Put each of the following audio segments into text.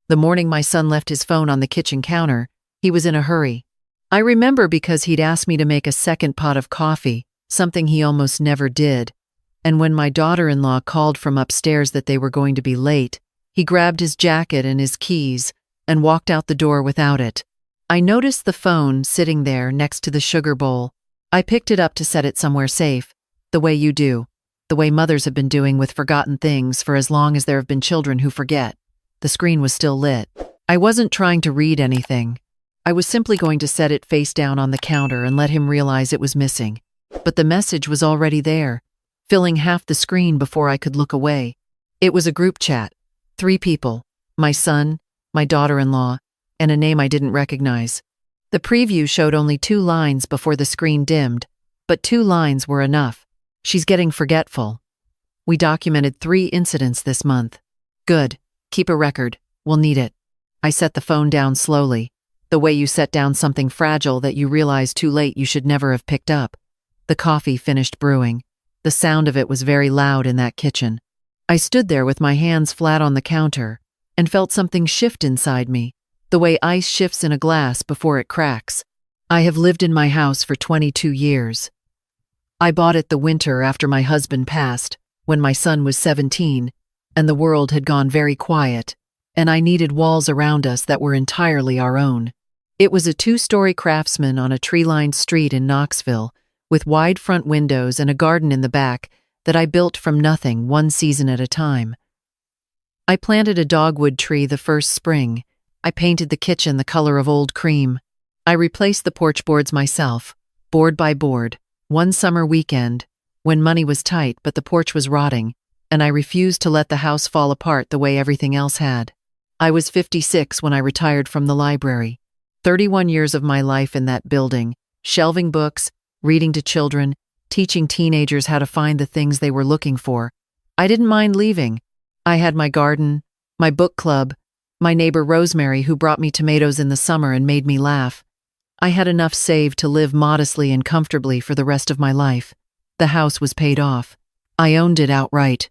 The morning my son left his phone on the kitchen counter, he was in a hurry. I remember because he'd asked me to make a second pot of coffee, something he almost never did. And when my daughter-in-law called from upstairs that they were going to be late, he grabbed his jacket and his keys and walked out the door without it. I noticed the phone sitting there next to the sugar bowl. I picked it up to set it somewhere safe, the way you do, the way mothers have been doing with forgotten things for as long as there have been children who forget. The screen was still lit. I wasn't trying to read anything. I was simply going to set it face down on the counter and let him realize it was missing. But the message was already there, filling half the screen before I could look away. It was a group chat. 3 people, my son, my daughter-in-law, and a name I didn't recognize. The preview showed only 2 lines before the screen dimmed, but 2 lines were enough. She's getting forgetful. We documented 3 incidents this month. Good. Keep a record. We'll need it. I set the phone down slowly, the way you set down something fragile that you realize too late you should never have picked up. The coffee finished brewing. The sound of it was very loud in that kitchen. I stood there with my hands flat on the counter and felt something shift inside me, the way ice shifts in a glass before it cracks. I have lived in my house for 22 years. I bought it the winter after my husband passed, when my son was 17, and the world had gone very quiet, and I needed walls around us that were entirely our own. It was a 2-story Craftsman on a tree-lined street in Knoxville, with wide front windows and a garden in the back that I built from nothing 1 season at a time. I planted a dogwood tree the first spring. I painted the kitchen the color of old cream. I replaced the porch boards myself, board by board, one summer weekend, when money was tight but the porch was rotting, and I refused to let the house fall apart the way everything else had. I was 56 when I retired from the library. 31 years of my life in that building, shelving books, reading to children, teaching teenagers how to find the things they were looking for. I didn't mind leaving. I had my garden, my book club, my neighbor Rosemary who brought me tomatoes in the summer and made me laugh. I had enough saved to live modestly and comfortably for the rest of my life. The house was paid off. I owned it outright.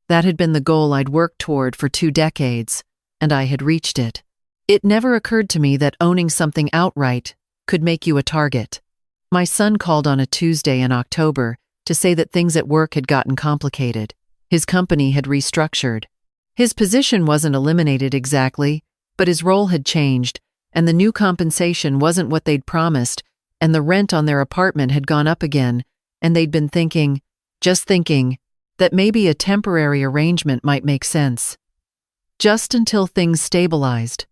That had been the goal I'd worked toward for 2 decades, and I had reached it. It never occurred to me that owning something outright could make you a target. My son called on a Tuesday in October to say that things at work had gotten complicated. His company had restructured. His position wasn't eliminated exactly, but his role had changed, and the new compensation wasn't what they'd promised, and the rent on their apartment had gone up again, and they'd been thinking, just thinking, that maybe a temporary arrangement might make sense. Just until things stabilized.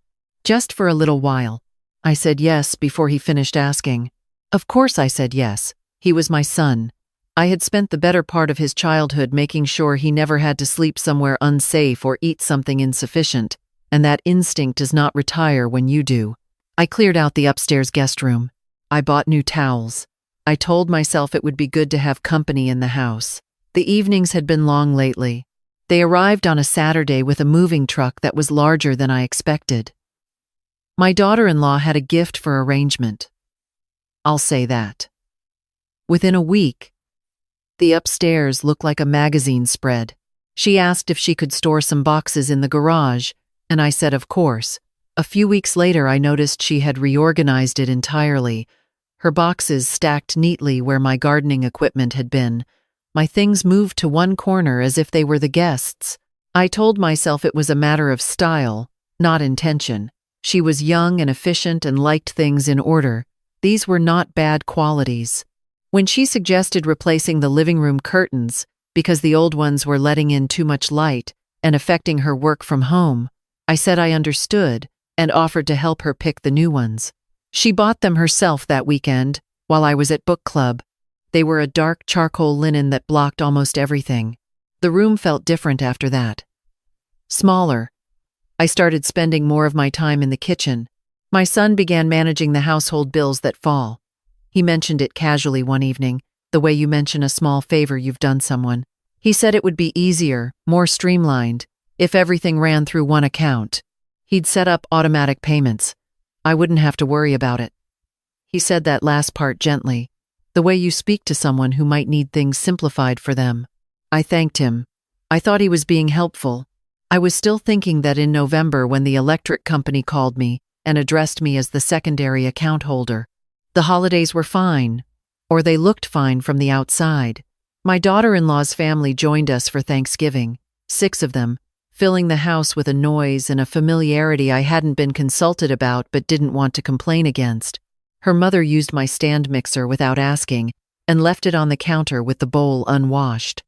Just for a little while. I said yes before he finished asking. Of course I said yes. He was my son. I had spent the better part of his childhood making sure he never had to sleep somewhere unsafe or eat something insufficient, and that instinct does not retire when you do. I cleared out the upstairs guest room. I bought new towels. I told myself it would be good to have company in the house. The evenings had been long lately. They arrived on a Saturday with a moving truck that was larger than I expected. My daughter-in-law had a gift for arrangement. I'll say that. Within a week, the upstairs looked like a magazine spread. She asked if she could store some boxes in the garage, and I said of course. A few weeks later, I noticed she had reorganized it entirely. Her boxes stacked neatly where my gardening equipment had been. My things moved to one corner as if they were the guests. I told myself it was a matter of style, not intention. She was young and efficient and liked things in order. These were not bad qualities. When she suggested replacing the living room curtains because the old ones were letting in too much light and affecting her work from home, I said I understood and offered to help her pick the new ones. She bought them herself that weekend while I was at book club. They were a dark charcoal linen that blocked almost everything. The room felt different after that. Smaller. I started spending more of my time in the kitchen. My son began managing the household bills that fall. He mentioned it casually one evening, the way you mention a small favor you've done someone. He said it would be easier, more streamlined, if everything ran through one account. He'd set up automatic payments. I wouldn't have to worry about it. He said that last part gently, the way you speak to someone who might need things simplified for them. I thanked him. I thought he was being helpful. I was still thinking that in November when the electric company called me and addressed me as the secondary account holder. The holidays were fine, or they looked fine from the outside. My daughter-in-law's family joined us for Thanksgiving, 6 of them, filling the house with a noise and a familiarity I hadn't been consulted about but didn't want to complain against. Her mother used my stand mixer without asking and left it on the counter with the bowl unwashed.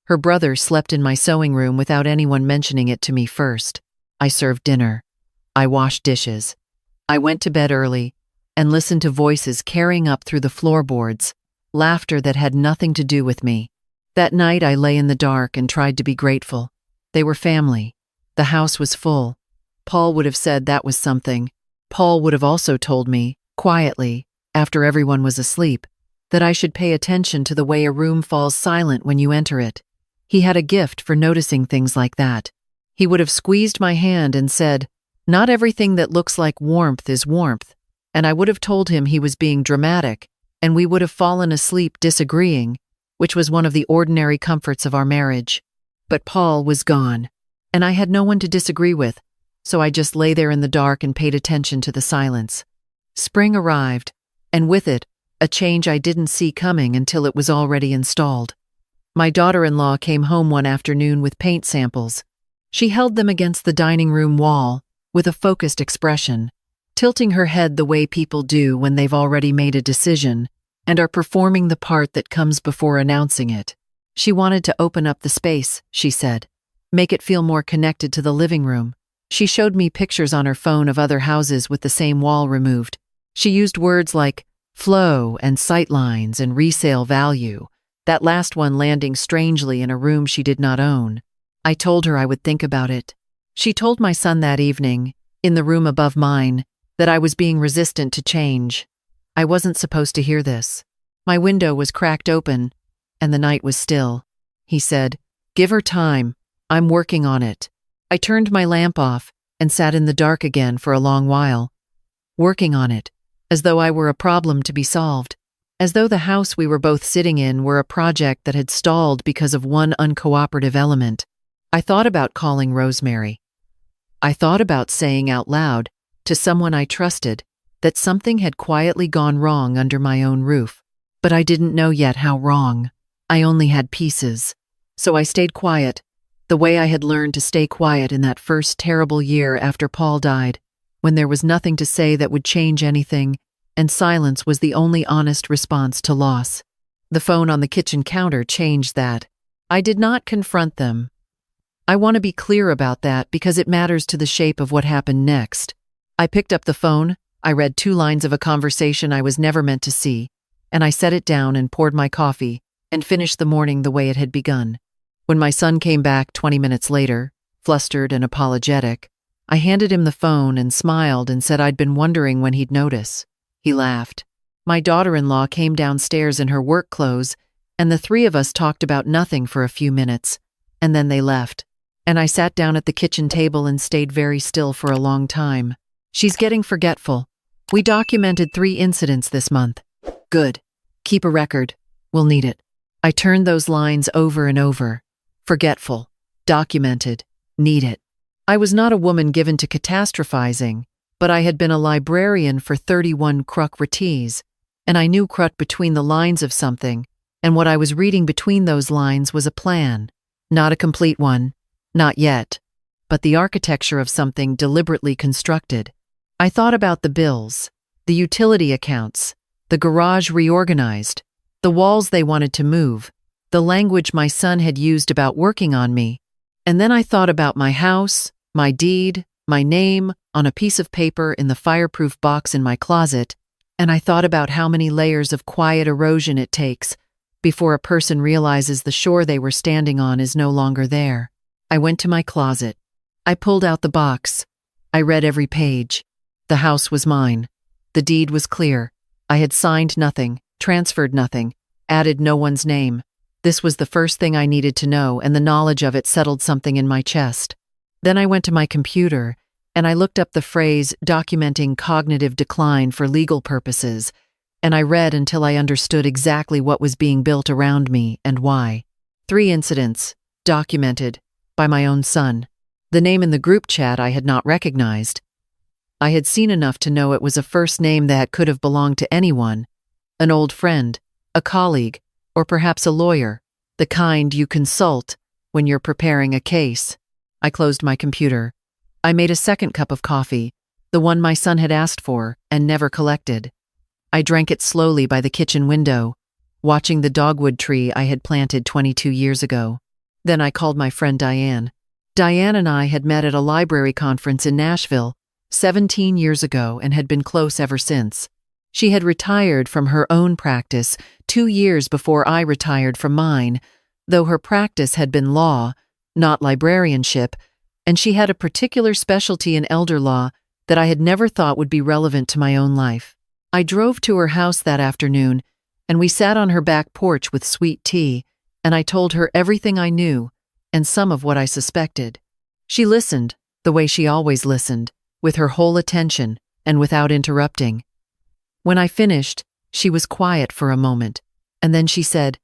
Her brother slept in my sewing room without anyone mentioning it to me first. I served dinner. I washed dishes. I went to bed early and listened to voices carrying up through the floorboards, laughter that had nothing to do with me. That night I lay in the dark and tried to be grateful. They were family. The house was full. Paul would have said that was something. Paul would have also told me, quietly, after everyone was asleep, that I should pay attention to the way a room falls silent when you enter it. He had a gift for noticing things like that. He would have squeezed my hand and said, "Not everything that looks like warmth is warmth," and I would have told him he was being dramatic, and we would have fallen asleep disagreeing, which was one of the ordinary comforts of our marriage. But Paul was gone, and I had no one to disagree with, so I just lay there in the dark and paid attention to the silence. Spring arrived, and with it, a change I didn't see coming until it was already installed. My daughter-in-law came home one afternoon with paint samples. She held them against the dining room wall with a focused expression, tilting her head the way people do when they've already made a decision and are performing the part that comes before announcing it. She wanted to open up the space, she said, make it feel more connected to the living room. She showed me pictures on her phone of other houses with the same wall removed. She used words like flow and sightlines and resale value, that last one landing strangely in a room she did not own. I told her I would think about it. She told my son that evening, in the room above mine, that I was being resistant to change. I wasn't supposed to hear this. My window was cracked open, and the night was still. He said, "Give her time. I'm working on it." I turned my lamp off and sat in the dark again for a long while, working on it, as though I were a problem to be solved, as though the house we were both sitting in were a project that had stalled because of one uncooperative element. I thought about calling Rosemary. I thought about saying out loud, to someone I trusted, that something had quietly gone wrong under my own roof. But I didn't know yet how wrong. I only had pieces. So I stayed quiet, the way I had learned to stay quiet in that first terrible year after Paul died, when there was nothing to say that would change anything, and silence was the only honest response to loss. The phone on the kitchen counter changed that. I did not confront them. I want to be clear about that because it matters to the shape of what happened next. I picked up the phone, I read 2 lines of a conversation I was never meant to see, and I set it down and poured my coffee and finished the morning the way it had begun. When my son came back 20 minutes later, flustered and apologetic, I handed him the phone and smiled and said I'd been wondering when he'd notice. He laughed. My daughter-in-law came downstairs in her work clothes, and the 3 of us talked about nothing for a few minutes, and then they left. And I sat down at the kitchen table and stayed very still for a long time. She's getting forgetful. We documented 3 incidents this month. Good. Keep a record. We'll need it. I turned those lines over and over. Forgetful. Documented. Need it. I was not a woman given to catastrophizing, but I had been a librarian for 31 croquettes, and I knew crut between the lines of something, and what I was reading between those lines was a plan. Not a complete one. Not yet. But the architecture of something deliberately constructed. I thought about the bills, the utility accounts, the garage reorganized, the walls they wanted to move, the language my son had used about working on me. And then I thought about my house, my deed, my name on a piece of paper in the fireproof box in my closet, and I thought about how many layers of quiet erosion it takes before a person realizes the shore they were standing on is no longer there. I went to my closet. I pulled out the box. I read every page. The house was mine. The deed was clear. I had signed nothing, transferred nothing, added no one's name. This was the first thing I needed to know, and the knowledge of it settled something in my chest. Then I went to my computer, and I looked up the phrase documenting cognitive decline for legal purposes, and I read until I understood exactly what was being built around me and why. 3 incidents, documented, by my own son. The name in the group chat I had not recognized. I had seen enough to know it was a first name that could have belonged to anyone, an old friend, a colleague, or perhaps a lawyer, the kind you consult when you're preparing a case. I closed my computer. I made a second cup of coffee, the one my son had asked for and never collected. I drank it slowly by the kitchen window, watching the dogwood tree I had planted 22 years ago. Then I called my friend Diane. Diane and I had met at a library conference in Nashville 17 years ago and had been close ever since. She had retired from her own practice 2 years before I retired from mine, though her practice had been law, not librarianship, and she had a particular specialty in elder law that I had never thought would be relevant to my own life. I drove to her house that afternoon, and we sat on her back porch with sweet tea, and I told her everything I knew and some of what I suspected. She listened, the way she always listened, with her whole attention and without interrupting. When I finished, she was quiet for a moment, and then she said,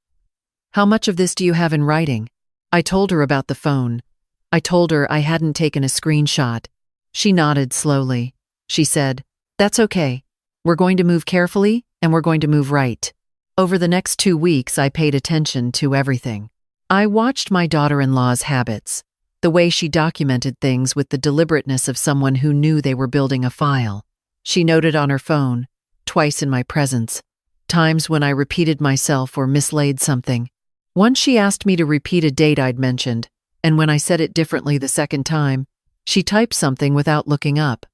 "How much of this do you have in writing?" I told her about the phone. I told her I hadn't taken a screenshot. She nodded slowly. She said, "That's okay. We're going to move carefully, and we're going to move right." Over the next 2 weeks, I paid attention to everything. I watched my daughter-in-law's habits, the way she documented things with the deliberateness of someone who knew they were building a file. She noted on her phone, twice in my presence, times when I repeated myself or mislaid something. Once she asked me to repeat a date I'd mentioned, and when I said it differently the second time, she typed something without looking up.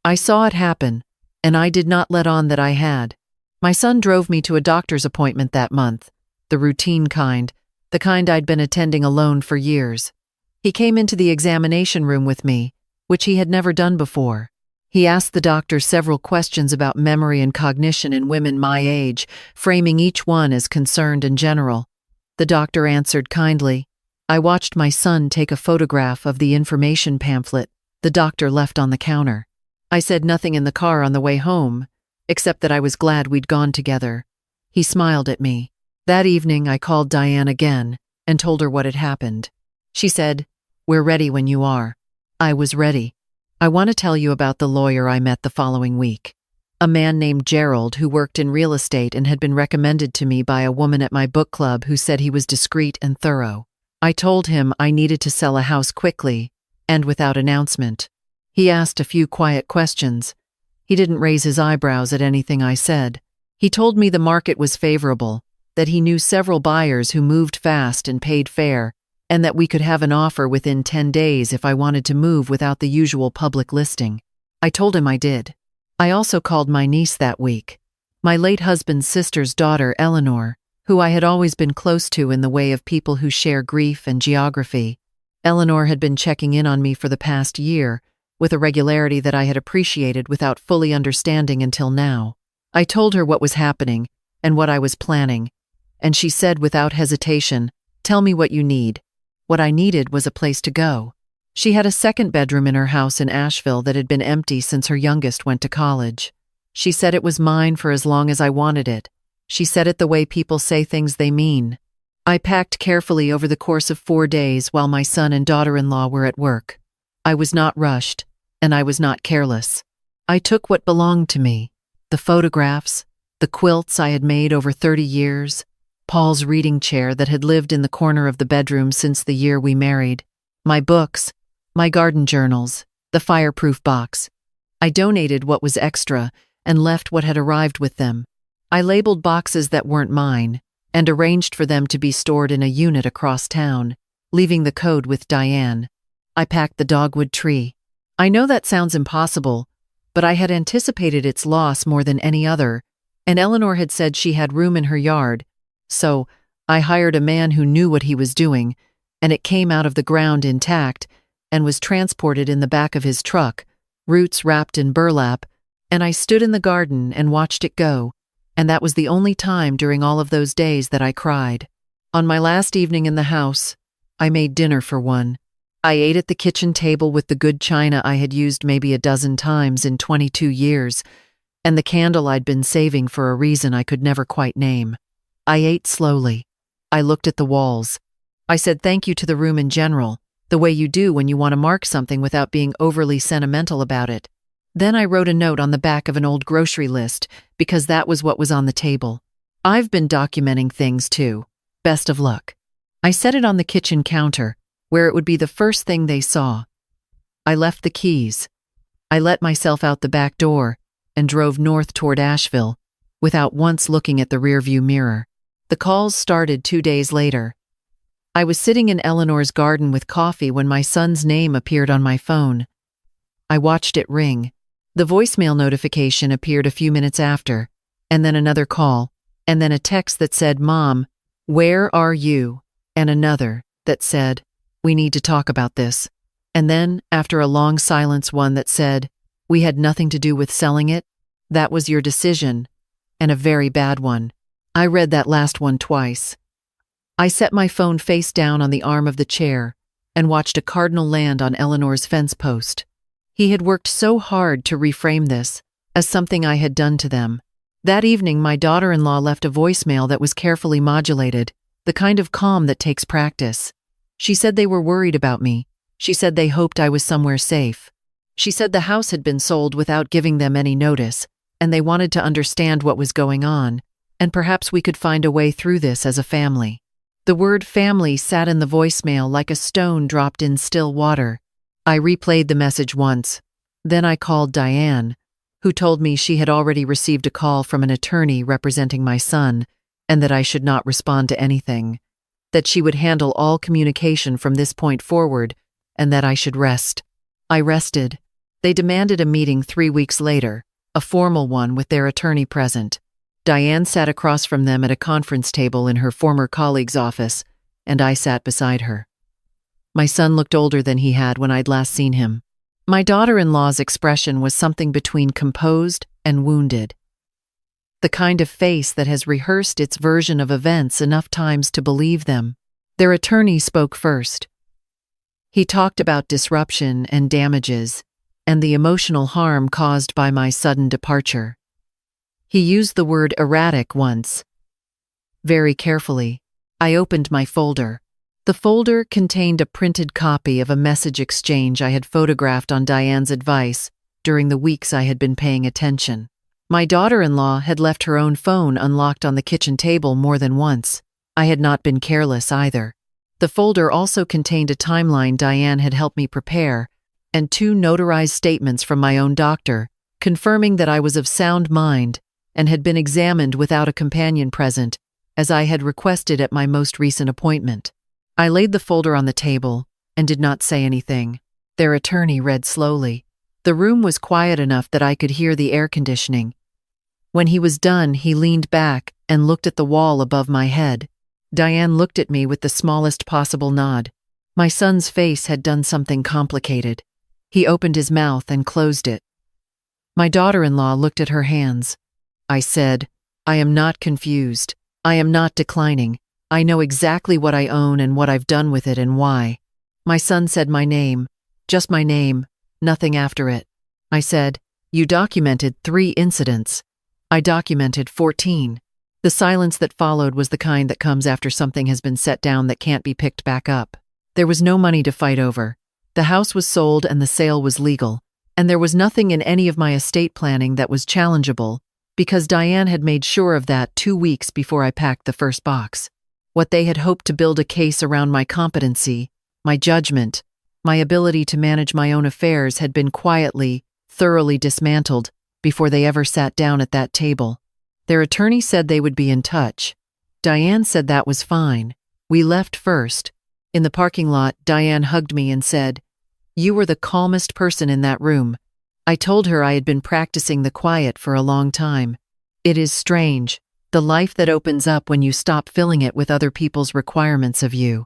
I saw it happen, and I did not let on that I had. My son drove me to a doctor's appointment that month, the routine kind, the kind I'd been attending alone for years. He came into the examination room with me, which he had never done before. He asked the doctor several questions about memory and cognition in women my age, framing each one as concerned and general. The doctor answered kindly. I watched my son take a photograph of the information pamphlet the doctor left on the counter. I said nothing in the car on the way home, except that I was glad we'd gone together. He smiled at me. That evening, I called Diane again and told her what had happened. She said, "We're ready when you are." I was ready. I want to tell you about the lawyer I met the following week. A man named Gerald who worked in real estate and had been recommended to me by a woman at my book club who said he was discreet and thorough. I told him I needed to sell a house quickly and without announcement. He asked a few quiet questions. He didn't raise his eyebrows at anything I said. He told me the market was favorable, that he knew several buyers who moved fast and paid fair, and that we could have an offer within 10 days if I wanted to move without the usual public listing. I told him I did. I also called my niece that week, my late husband's sister's daughter, Eleanor, who I had always been close to in the way of people who share grief and geography. Eleanor had been checking in on me for the past year, with a regularity that I had appreciated without fully understanding until now. I told her what was happening and what I was planning, and she said without hesitation, "Tell me what you need." What I needed was a place to go. She had a second bedroom in her house in Asheville that had been empty since her youngest went to college. She said it was mine for as long as I wanted it. She said it the way people say things they mean. I packed carefully over the course of 4 days while my son and daughter-in-law were at work. I was not rushed, and I was not careless. I took what belonged to me, the photographs, the quilts I had made over 30 years, Paul's reading chair that had lived in the corner of the bedroom since the year we married, my books, my garden journals, the fireproof box. I donated what was extra and left what had arrived with them. I labeled boxes that weren't mine and arranged for them to be stored in a unit across town, leaving the code with Diane. I packed the dogwood tree. I know that sounds impossible, but I had anticipated its loss more than any other, and Eleanor had said she had room in her yard, so I hired a man who knew what he was doing, and it came out of the ground intact and was transported in the back of his truck, roots wrapped in burlap, and I stood in the garden and watched it go, and that was the only time during all of those days that I cried. On my last evening in the house, I made dinner for one. I ate at the kitchen table with the good china I had used maybe a dozen times in 22 years, and the candle I'd been saving for a reason I could never quite name. I ate slowly. I looked at the walls. I said thank you to the room in general, the the way you do when you want to mark something without being overly sentimental about it. Then I wrote a note on the back of an old grocery list because that was what was on the table. I've been documenting things too. Best of luck. I set it on the kitchen counter, where it would be the first thing they saw. I left the keys. I let myself out the back door and drove north toward Asheville, without once looking at the rearview mirror. The calls started 2 days later. I was sitting in Eleanor's garden with coffee when my son's name appeared on my phone. I watched it ring. The voicemail notification appeared a few minutes after, and then another call, and then a text that said, "Mom, where are you?" and another that said, "We need to talk about this." And then, after a long silence, one that said, "We had nothing to do with selling it. That was your decision, and a very bad one." I read that last one twice. I set my phone face down on the arm of the chair and watched a cardinal land on Eleanor's fence post. He had worked so hard to reframe this as something I had done to them. That evening, my daughter-in-law left a voicemail that was carefully modulated, the kind of calm that takes practice. She said they were worried about me. She said they hoped I was somewhere safe. She said the house had been sold without giving them any notice, and they wanted to understand what was going on, and perhaps we could find a way through this as a family. The word family sat in the voicemail like a stone dropped in still water. I replayed the message once. Then I called Diane, who told me she had already received a call from an attorney representing my son, and that I should not respond to anything, that she would handle all communication from this point forward, and that I should rest. I rested. They demanded a meeting 3 weeks later, a formal one with their attorney present. Diane sat across from them at a conference table in her former colleague's office, and I sat beside her. My son looked older than he had when I'd last seen him. My daughter-in-law's expression was something between composed and wounded. The kind of face that has rehearsed its version of events enough times to believe them. Their attorney spoke first. He talked about disruption and damages, and the emotional harm caused by my sudden departure. He used the word erratic once. Very carefully, I opened my folder. The folder contained a printed copy of a message exchange I had photographed on Diane's advice during the weeks I had been paying attention. My daughter-in-law had left her own phone unlocked on the kitchen table more than once. I had not been careless either. The folder also contained a timeline Diane had helped me prepare, and 2 notarized statements from my own doctor, confirming that I was of sound mind and had been examined without a companion present, as I had requested at my most recent appointment. I laid the folder on the table and did not say anything. Their attorney read slowly. The room was quiet enough that I could hear the air conditioning. When he was done, he leaned back and looked at the wall above my head. Diane looked at me with the smallest possible nod. My son's face had done something complicated. He opened his mouth and closed it. My daughter-in-law looked at her hands. I said, "I am not confused. I am not declining. I know exactly what I own and what I've done with it and why." My son said my name, just my name, nothing after it. I said, "You documented 3 incidents. I documented 14. The silence that followed was the kind that comes after something has been set down that can't be picked back up. There was no money to fight over. The house was sold and the sale was legal, and there was nothing in any of my estate planning that was challengeable, because Diane had made sure of that 2 weeks before I packed the first box. What they had hoped to build a case around my competency, my judgment, my ability to manage my own affairs had been quietly, thoroughly dismantled before they ever sat down at that table. Their attorney said they would be in touch. Diane said that was fine. We left first. In the parking lot, Diane hugged me and said, "You were the calmest person in that room." I told her I had been practicing the quiet for a long time. It is strange, the life that opens up when you stop filling it with other people's requirements of you.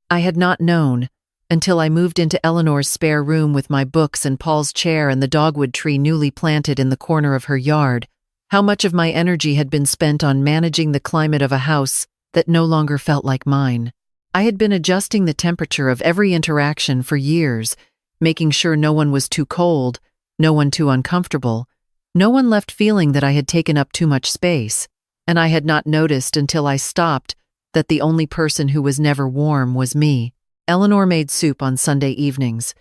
I had not known, until I moved into Eleanor's spare room with my books and Paul's chair and the dogwood tree newly planted in the corner of her yard, how much of my energy had been spent on managing the climate of a house that no longer felt like mine. I had been adjusting the temperature of every interaction for years, making sure no one was too cold, no one too uncomfortable, no one left feeling that I had taken up too much space, and I had not noticed until I stopped that the only person who was never warm was me. Eleanor made soup on Sunday evenings.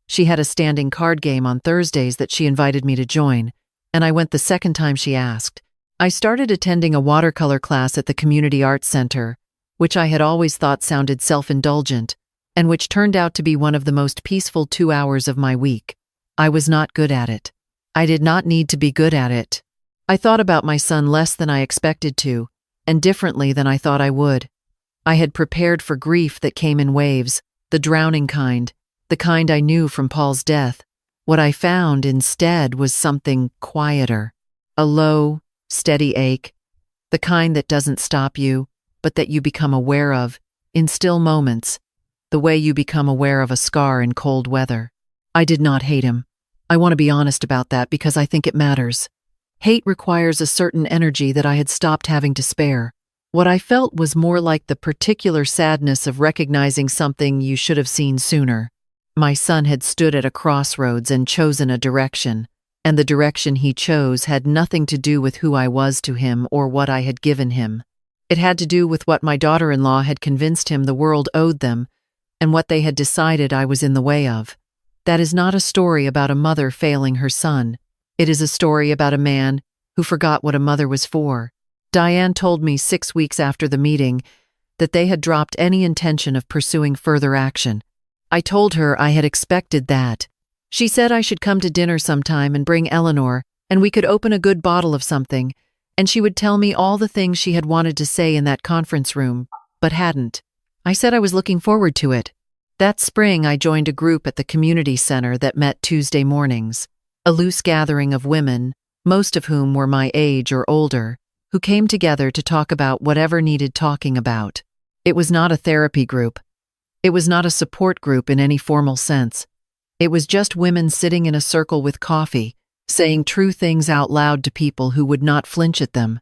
She had a standing card game on Thursdays that she invited me to join, and I went the second time she asked. I started attending a watercolor class at the Community Arts Center, which I had always thought sounded self-indulgent, and which turned out to be one of the most peaceful 2 hours of my week. I was not good at it. I did not need to be good at it. I thought about my son less than I expected to, and differently than I thought I would. I had prepared for grief that came in waves, the drowning kind, the kind I knew from Paul's death. What I found instead was something quieter, a low, steady ache, the kind that doesn't stop you, but that you become aware of, in still moments, the way you become aware of a scar in cold weather. I did not hate him. I want to be honest about that because I think it matters. Hate requires a certain energy that I had stopped having to spare. What I felt was more like the particular sadness of recognizing something you should have seen sooner. My son had stood at a crossroads and chosen a direction, and the direction he chose had nothing to do with who I was to him or what I had given him. It had to do with what my daughter-in-law had convinced him the world owed them, and what they had decided I was in the way of. That is not a story about a mother failing her son. It is a story about a man who forgot what a mother was for. Diane told me 6 weeks after the meeting that they had dropped any intention of pursuing further action. I told her I had expected that. She said I should come to dinner sometime and bring Eleanor, and we could open a good bottle of something, and she would tell me all the things she had wanted to say in that conference room, but hadn't. I said I was looking forward to it. That spring I joined a group at the community center that met Tuesday mornings, a loose gathering of women, most of whom were my age or older, who came together to talk about whatever needed talking about. It was not a therapy group. It was not a support group in any formal sense. It was just women sitting in a circle with coffee, saying true things out loud to people who would not flinch at them.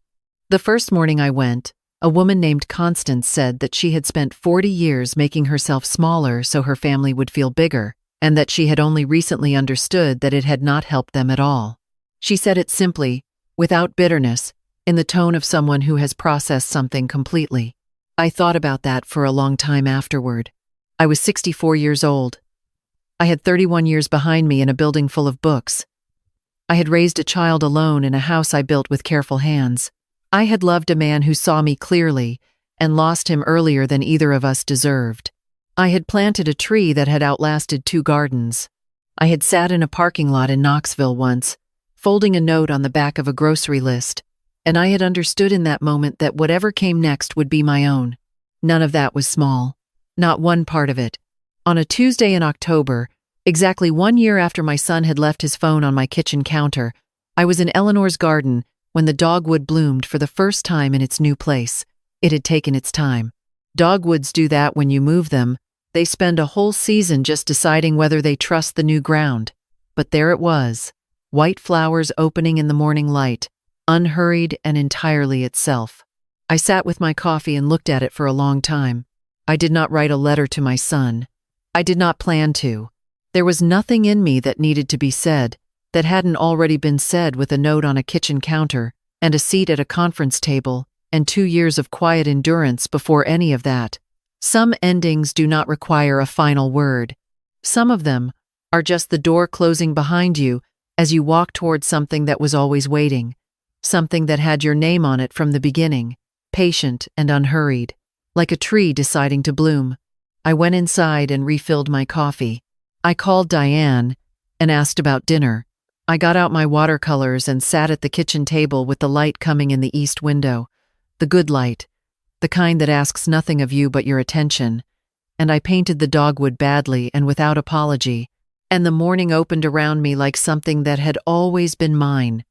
The first morning I went, a woman named Constance said that she had spent 40 years making herself smaller so her family would feel bigger, and that she had only recently understood that it had not helped them at all. She said it simply, without bitterness, in the tone of someone who has processed something completely. I thought about that for a long time afterward. I was 64 years old. I had 31 years behind me in a building full of books. I had raised a child alone in a house I built with careful hands. I had loved a man who saw me clearly and lost him earlier than either of us deserved. I had planted a tree that had outlasted 2 gardens. I had sat in a parking lot in Knoxville once, folding a note on the back of a grocery list, and I had understood in that moment that whatever came next would be my own. None of that was small. Not one part of it. On a Tuesday in October, exactly 1 year after my son had left his phone on my kitchen counter, I was in Eleanor's garden when the dogwood bloomed for the first time in its new place. It had taken its time. Dogwoods do that when you move them. They spend a whole season just deciding whether they trust the new ground. But there it was, white flowers opening in the morning light, unhurried and entirely itself. I sat with my coffee and looked at it for a long time. I did not write a letter to my son. I did not plan to. There was nothing in me that needed to be said, that hadn't already been said with a note on a kitchen counter, and a seat at a conference table, and 2 years of quiet endurance before any of that. Some endings do not require a final word. Some of them are just the door closing behind you as you walk toward something that was always waiting, something that had your name on it from the beginning, patient and unhurried, like a tree deciding to bloom. I went inside and refilled my coffee. I called Diane and asked about dinner. I got out my watercolors and sat at the kitchen table with the light coming in the east window, the good light, the kind that asks nothing of you but your attention, and I painted the dogwood badly and without apology, and the morning opened around me like something that had always been mine,